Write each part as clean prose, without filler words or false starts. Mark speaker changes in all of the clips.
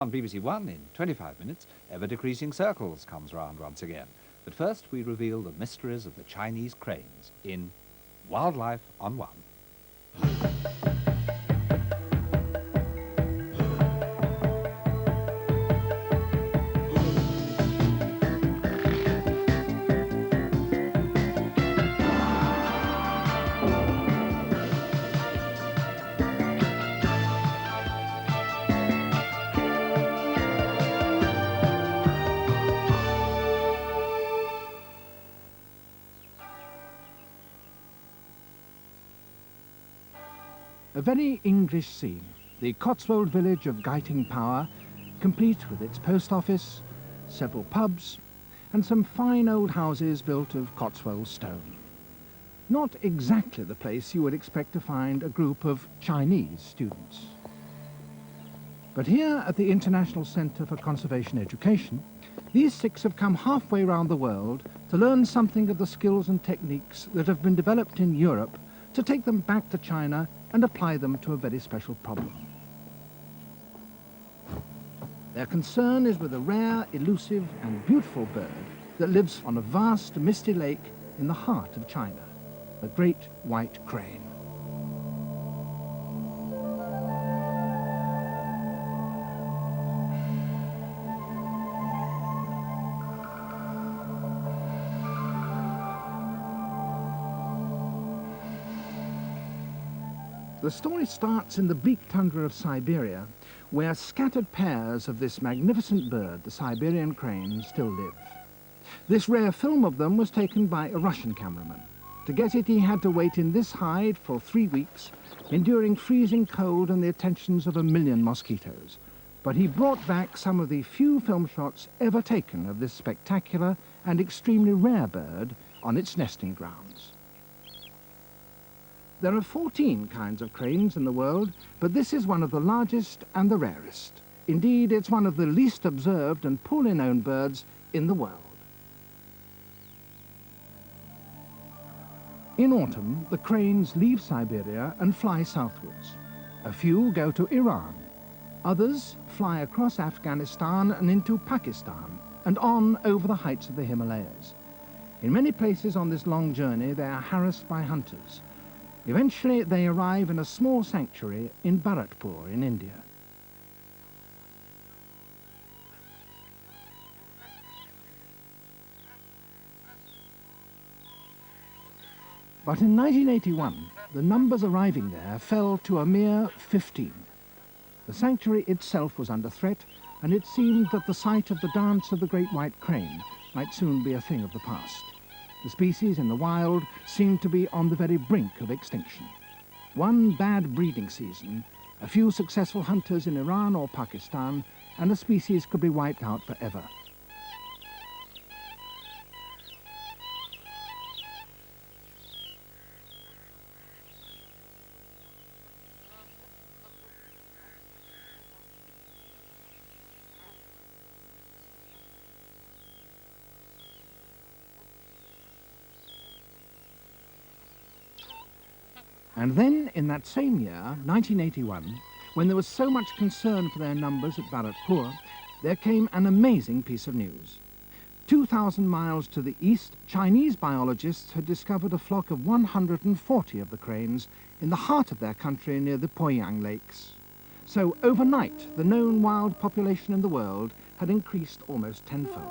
Speaker 1: On BBC One, in 25 minutes, Ever-Decreasing Circles comes round once again. But first, we reveal the mysteries of the Chinese cranes in Wildlife on One.
Speaker 2: A very English scene, the Cotswold village of Gyting Power, complete with its post office, several pubs, and some fine old houses built of Cotswold stone. Not exactly the place you would expect to find a group of Chinese students. But here at the International Centre for Conservation Education, these six have come halfway round the world to learn something of the skills and techniques that have been developed in Europe to take them back to China and apply them to a very special problem. Their concern is with a rare, elusive and beautiful bird that lives on a vast, misty lake in the heart of China, the great white crane. The story starts in the bleak tundra of Siberia, where scattered pairs of this magnificent bird, the Siberian crane, still live. This rare film of them was taken by a Russian cameraman. To get it, he had to wait in this hide for 3 weeks, enduring freezing cold and the attentions of 1 million mosquitoes. But he brought back some of the few film shots ever taken of this spectacular and extremely rare bird on its nesting grounds. There are 14 kinds of cranes in the world, but this is one of the largest and the rarest. Indeed, it's one of the least observed and poorly known birds in the world. In autumn, the cranes leave Siberia and fly southwards. A few go to Iran. Others fly across Afghanistan and into Pakistan and on over the heights of the Himalayas. In many places on this long journey, they are harassed by hunters. Eventually, they arrive in a small sanctuary in Bharatpur in India. But in 1981, the numbers arriving there fell to a mere 15. The sanctuary itself was under threat, and it seemed that the sight of the dance of the great white crane might soon be a thing of the past. The species in the wild seemed to be on the very brink of extinction. One bad breeding season, a few successful hunters in Iran or Pakistan, and the species could be wiped out forever. And then, in that same year, 1981, when there was so much concern for their numbers at Bharatpur, there came an amazing piece of news. 2,000 miles to the east, Chinese biologists had discovered a flock of 140 of the cranes in the heart of their country near the Poyang Lakes. So, overnight, the known wild population in the world had increased almost tenfold.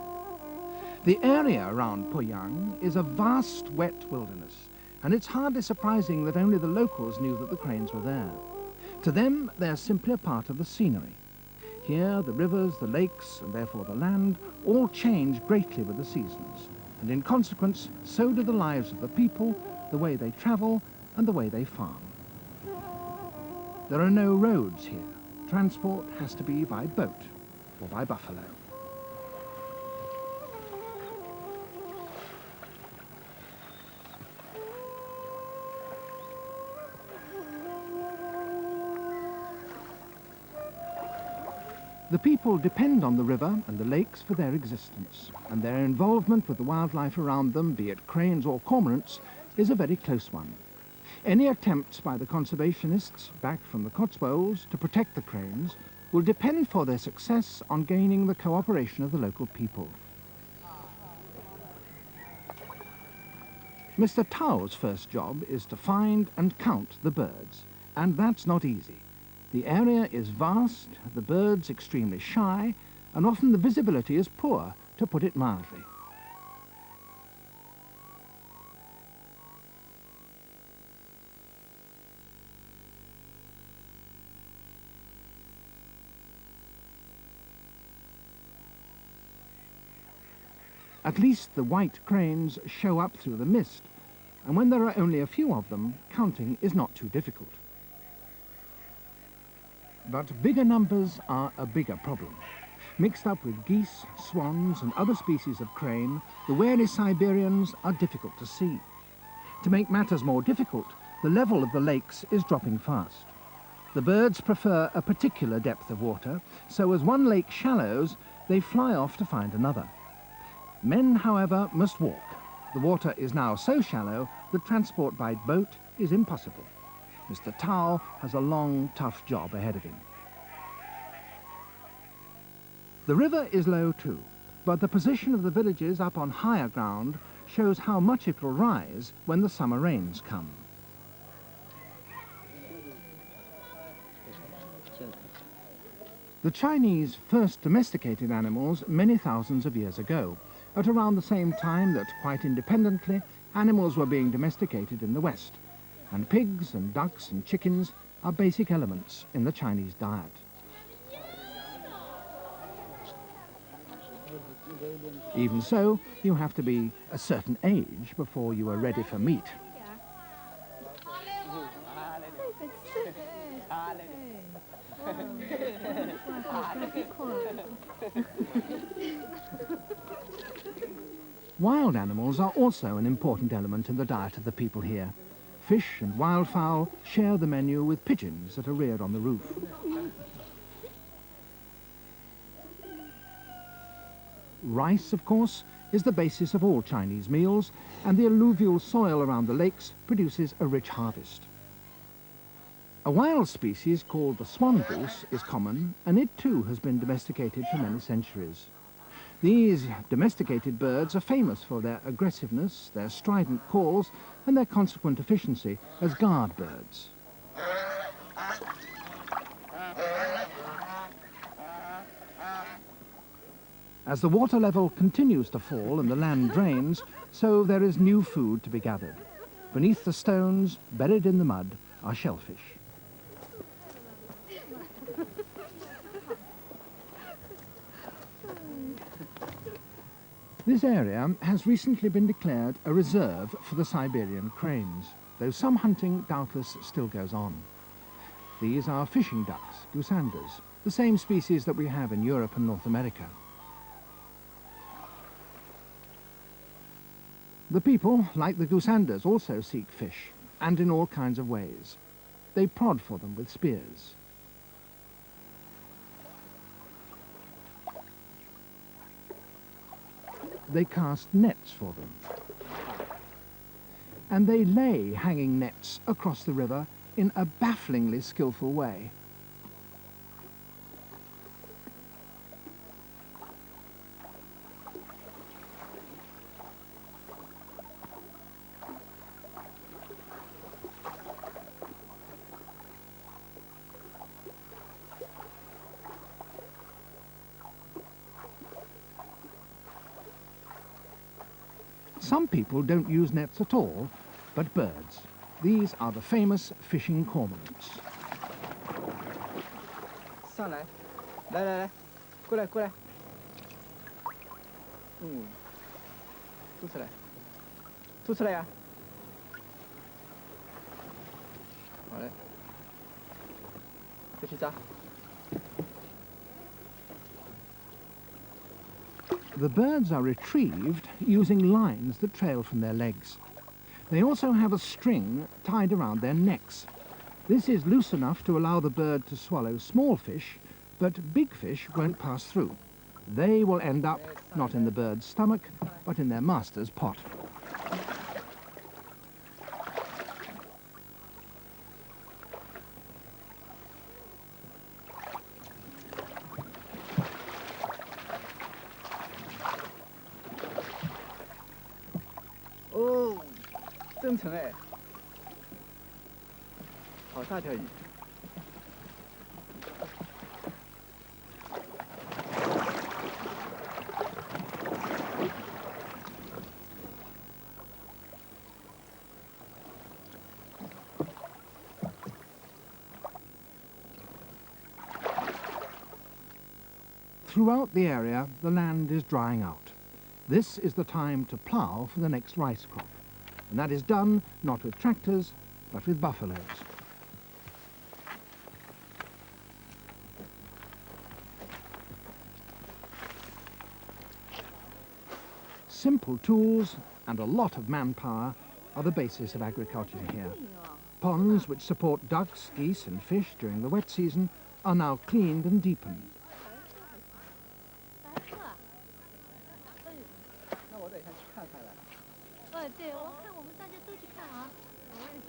Speaker 2: The area around Poyang is a vast, wet wilderness, and it's hardly surprising that only the locals knew that the cranes were there. To them, they're simply a part of the scenery. Here, the rivers, the lakes, and therefore the land, all change greatly with the seasons, and in consequence, so do the lives of the people, the way they travel, and the way they farm. There are no roads here. Transport has to be by boat or by buffalo. The people depend on the river and the lakes for their existence, and their involvement with the wildlife around them, be it cranes or cormorants, is a very close one. Any attempts by the conservationists back from the Cotswolds to protect the cranes will depend for their success on gaining the cooperation of the local people. Mr. Tao's first job is to find and count the birds, and that's not easy. The area is vast, the birds extremely shy, and often the visibility is poor, to put it mildly. At least the white cranes show up through the mist, and when there are only a few of them, counting is not too difficult. But bigger numbers are a bigger problem. Mixed up with geese, swans and other species of crane, the wary Siberians are difficult to see. To make matters more difficult, the level of the lakes is dropping fast. The birds prefer a particular depth of water, so as one lake shallows, they fly off to find another. Men, however, must walk. The water is now so shallow that transport by boat is impossible. Mr. Tao has a long, tough job ahead of him. The river is low too, but the position of the villages up on higher ground shows how much it will rise when the summer rains come. The Chinese first domesticated animals many thousands of years ago, at around the same time that, quite independently, animals were being domesticated in the West, and pigs and ducks and chickens are basic elements in the Chinese diet. Even so, you have to be a certain age before you are ready for meat. Wild animals are also an important element in the diet of the people here. Fish and wildfowl share the menu with pigeons that are reared on the roof. Rice, of course, is the basis of all Chinese meals, and the alluvial soil around the lakes produces a rich harvest. A wild species called the swan goose is common, and it too has been domesticated for many centuries. These domesticated birds are famous for their aggressiveness, their strident calls, and their consequent efficiency as guard birds. As the water level continues to fall and the land drains, so there is new food to be gathered. Beneath the stones, buried in the mud, are shellfish. This area has recently been declared a reserve for the Siberian cranes, though some hunting doubtless still goes on. These are fishing ducks, goosanders, the same species that we have in Europe and North America. The people, like the goosanders, also seek fish, and in all kinds of ways. They prod for them with spears. They cast nets for them. And they lay hanging nets across the river in a bafflingly skillful way. Some people don't use nets at all, but birds. These are the famous fishing cormorants.
Speaker 3: 上来，来来来，过来过来。吐出来，吐出来呀！好嘞，继续扎。
Speaker 2: The birds are retrieved using lines that trail from their legs. They also have a string tied around their necks. This is loose enough to allow the bird to swallow small fish, but big fish won't pass through. They will end up not in the bird's stomach, but in their master's pot.
Speaker 3: 深层哎，好大条鱼。
Speaker 2: Throughout the area, the land is drying out. This is the time to plough for the next rice crop, and that is done not with tractors, but with buffaloes. Simple tools and a lot of manpower are the basis of agriculture here. Ponds which support ducks, geese and fish during the wet season are now cleaned and deepened.
Speaker 3: 那我得先去看看了。
Speaker 4: 对，我看我们大家都去看啊。我也去。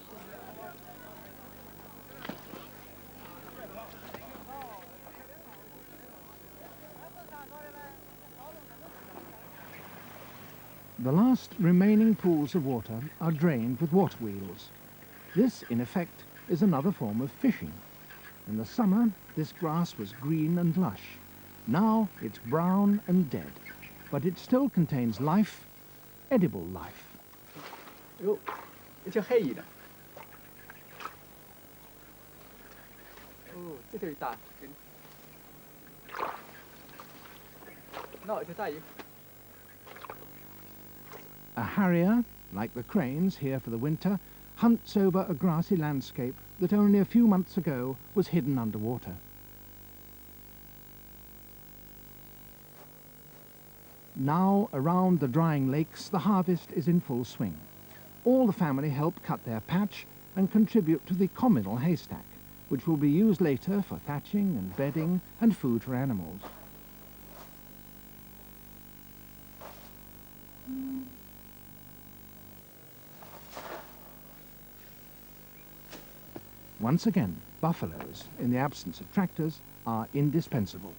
Speaker 2: The last remaining pools of water are drained with water wheels. This, in effect, is another form of fishing. In the summer, this grass was green and lush. Now it's brown and dead, but it still contains life, edible life.
Speaker 3: 哟，一条黑鱼的。哦，这条鱼大。那一条大鱼。
Speaker 2: A harrier, like the cranes here for the winter, hunts over a grassy landscape that only a few months ago was hidden underwater. Now, around the drying lakes, the harvest is in full swing. All the family help cut their patch and contribute to the communal haystack, which will be used later for thatching and bedding and food for animals. Once again, buffaloes, in the absence of tractors, are indispensable.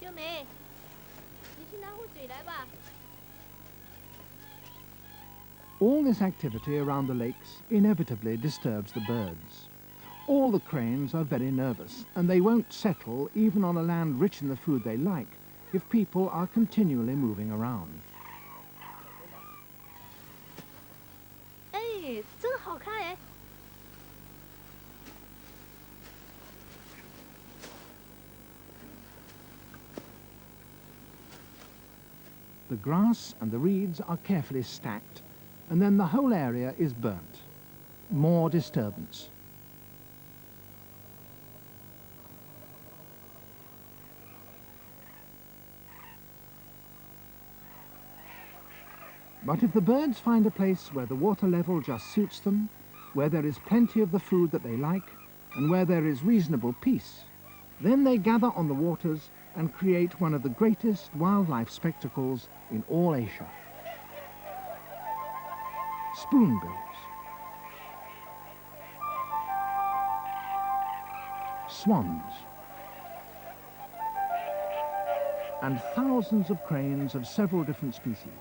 Speaker 4: 秀梅，你去拿壶水来吧。
Speaker 2: All this activity around the lakes inevitably disturbs the birds. All the cranes are very nervous, and they won't settle even on a land rich in the food they like if people are continually moving around.
Speaker 4: 哎，真好看哎！
Speaker 2: The grass and the reeds are carefully stacked, and then the whole area is burnt. More disturbance. But if the birds find a place where the water level just suits them, where there is plenty of the food that they like, and where there is reasonable peace, then they gather on the waters and create one of the greatest wildlife spectacles in all Asia. Spoonbills, swans, and thousands of cranes of several different species.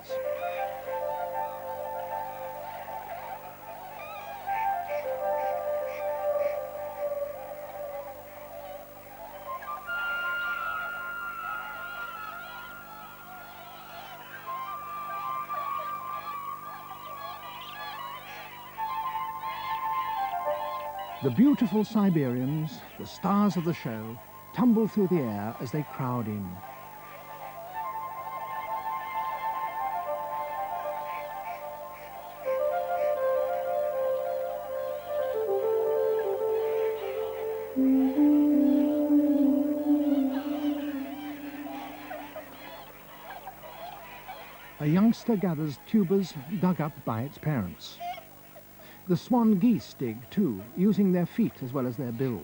Speaker 2: The beautiful Siberians, the stars of the show, tumble through the air as they crowd in. A youngster gathers tubers dug up by its parents. The swan geese dig too, using their feet as well as their bills.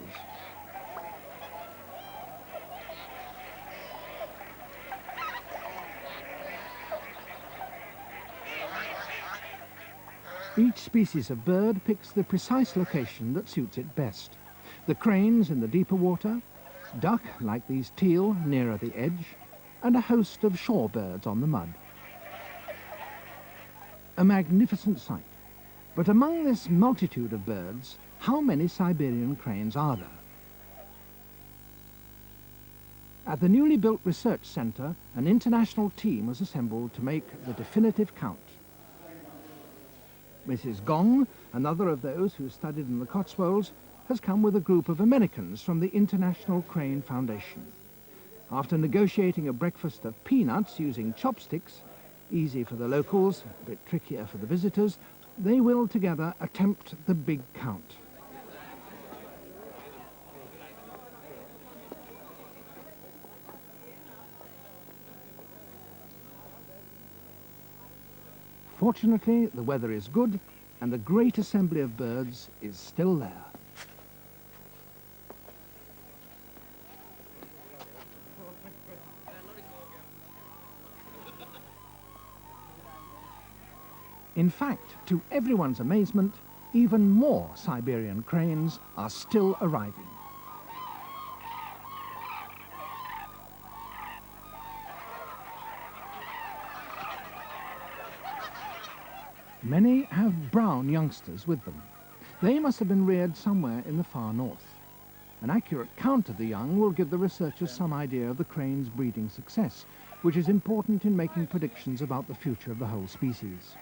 Speaker 2: Each species of bird picks the precise location that suits it best. The cranes in the deeper water, duck like these teal nearer the edge, and a host of shorebirds on the mud. A magnificent sight. But among this multitude of birds, how many Siberian cranes are there? At the newly built research centre, an international team was assembled to make the definitive count. Mrs. Gong, another of those who studied in the Cotswolds, has come with a group of Americans from the International Crane Foundation. After negotiating a breakfast of peanuts using chopsticks, easy for the locals, a bit trickier for the visitors, they will together attempt the big count. Fortunately, the weather is good and the great assembly of birds is still there. In fact, to everyone's amazement, even more Siberian cranes are still arriving. Many have brown youngsters with them. They must have been reared somewhere in the far north. An accurate count of the young will give the researchers some idea of the crane's breeding success, which is important in making predictions about the future of the whole species.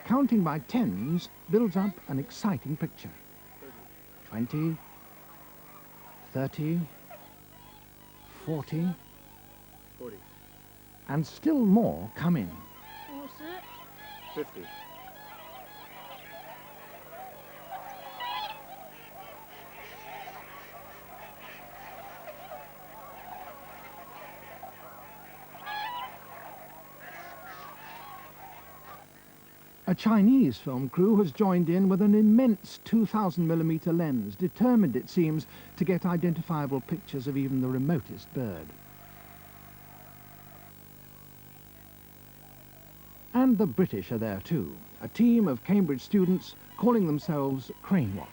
Speaker 2: Counting by tens builds up an exciting picture. 20, 30, 40, and still more come in.
Speaker 3: 50.
Speaker 2: A Chinese film crew has joined in with an immense 2,000mm lens, determined, it seems, to get identifiable pictures of even the remotest bird. And the British are there too, a team of Cambridge students calling themselves Crane Watch.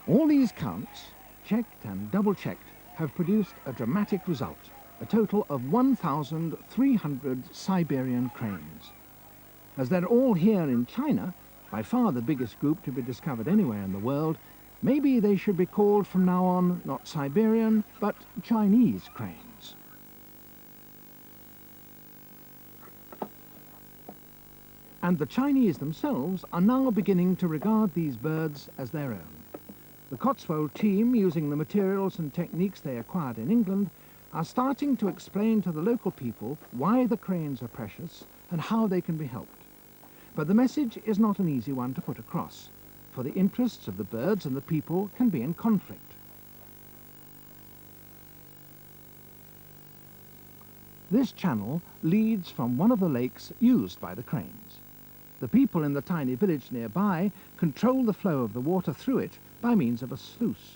Speaker 2: All these counts, checked and double-checked, have produced a dramatic result, a total of 1,300 Siberian cranes. As they're all here in China, by far the biggest group to be discovered anywhere in the world, maybe they should be called from now on not Siberian, but Chinese cranes. And the Chinese themselves are now beginning to regard these birds as their own. The Cotswold team, using the materials and techniques they acquired in England, are starting to explain to the local people why the cranes are precious and how they can be helped. But the message is not an easy one to put across, for the interests of the birds and the people can be in conflict. This channel leads from one of the lakes used by the cranes. The people in the tiny village nearby control the flow of the water through it by means of a sluice.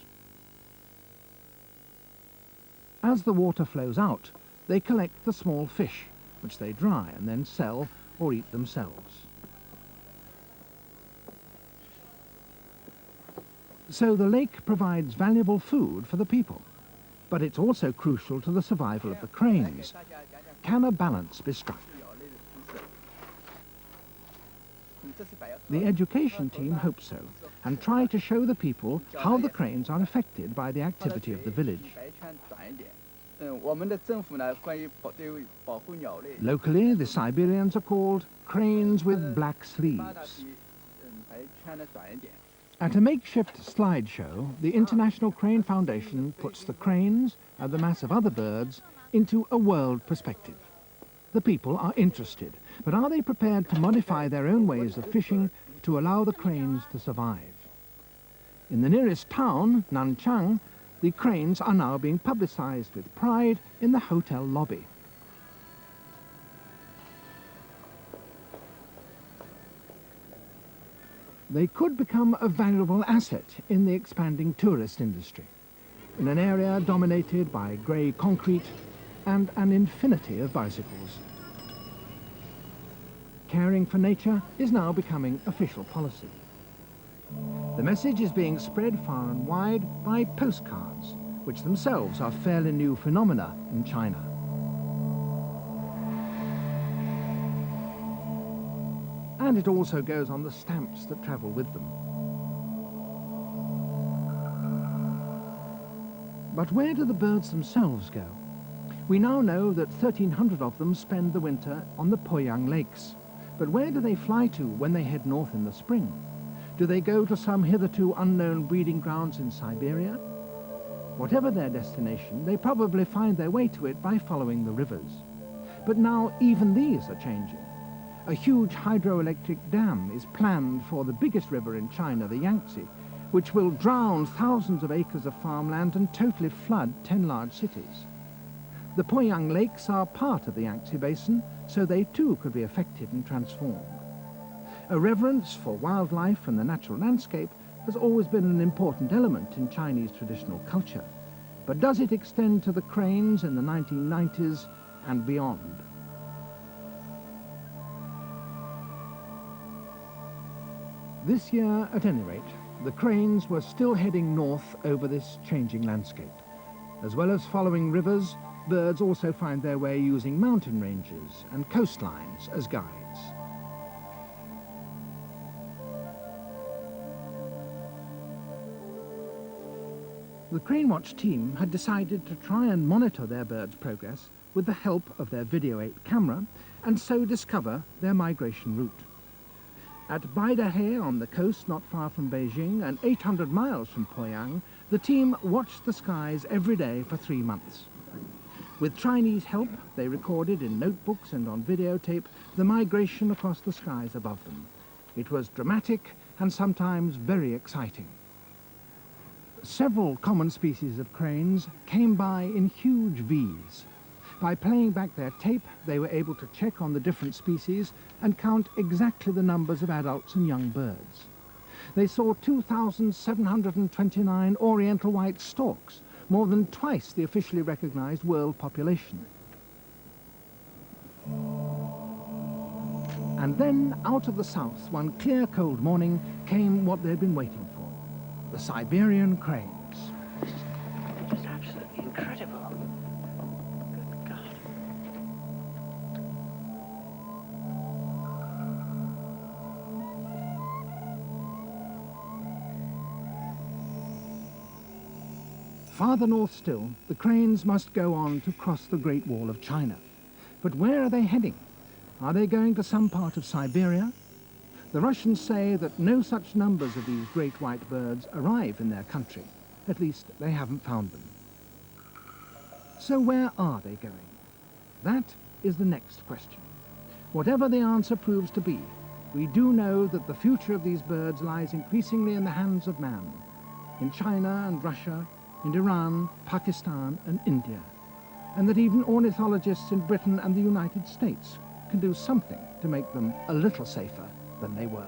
Speaker 2: As the water flows out, they collect the small fish, which they dry and then sell or eat themselves. So the lake provides valuable food for the people, but it's also crucial to the survival of the cranes. Can a balance be struck? The education team hopes so, and try to show the people how the cranes are affected by the activity of the village. Locally, the Siberians are called cranes with black sleeves. At a makeshift slideshow, the International Crane Foundation puts the cranes and the mass of other birds into a world perspective. The people are interested, but are they prepared to modify their own ways of fishing to allow the cranes to survive? In the nearest town, Nanchang, the cranes are now being publicized with pride in the hotel lobby. They could become a valuable asset in the expanding tourist industry, in an area dominated by grey concrete and an infinity of bicycles. Caring for nature is now becoming official policy. The message is being spread far and wide by postcards, which themselves are fairly new phenomena in China. And it also goes on the stamps that travel with them. But where do the birds themselves go? We now know that 1,300 of them spend the winter on the Poyang Lakes. But where do they fly to when they head north in the spring? Do they go to some hitherto unknown breeding grounds in Siberia? Whatever their destination, they probably find their way to it by following the rivers. But now even these are changing. A huge hydroelectric dam is planned for the biggest river in China, the Yangtze, which will drown thousands of acres of farmland and totally flood 10 large cities. The Poyang Lakes are part of the Yangtze Basin, so they too could be affected and transformed. A reverence for wildlife and the natural landscape has always been an important element in Chinese traditional culture. But does it extend to the cranes in the 1990s and beyond? This year, at any rate, the cranes were still heading north over this changing landscape. As well as following rivers, birds also find their way using mountain ranges and coastlines as guides. The Crane Watch team had decided to try and monitor their birds' progress with the help of their Video 8 camera and so discover their migration route. At Baidahe on the coast not far from Beijing and 800 miles from Poyang, the team watched the skies every day for 3 months. With Chinese help, they recorded in notebooks and on videotape the migration across the skies above them. It was dramatic and sometimes very exciting. Several common species of cranes came by in huge Vs. By playing back their tape, they were able to check on the different species and count exactly the numbers of adults and young birds. They saw 2,729 oriental white storks, more than twice the officially recognized world population. And then, out of the south, one clear, cold morning, came what they'd been waiting for, the Siberian cranes.
Speaker 3: Just absolutely incredible. Good God.
Speaker 2: Farther north still, the cranes must go on to cross the Great Wall of China. But where are they heading? Are they going to some part of Siberia? The Russians say that no such numbers of these great white birds arrive in their country. At least they haven't found them. So where are they going? That is the next question. Whatever the answer proves to be, we do know that the future of these birds lies increasingly in the hands of man, in China and Russia, in Iran, Pakistan and India, and that even ornithologists in Britain and the United States can do something to make them a little safer than they were.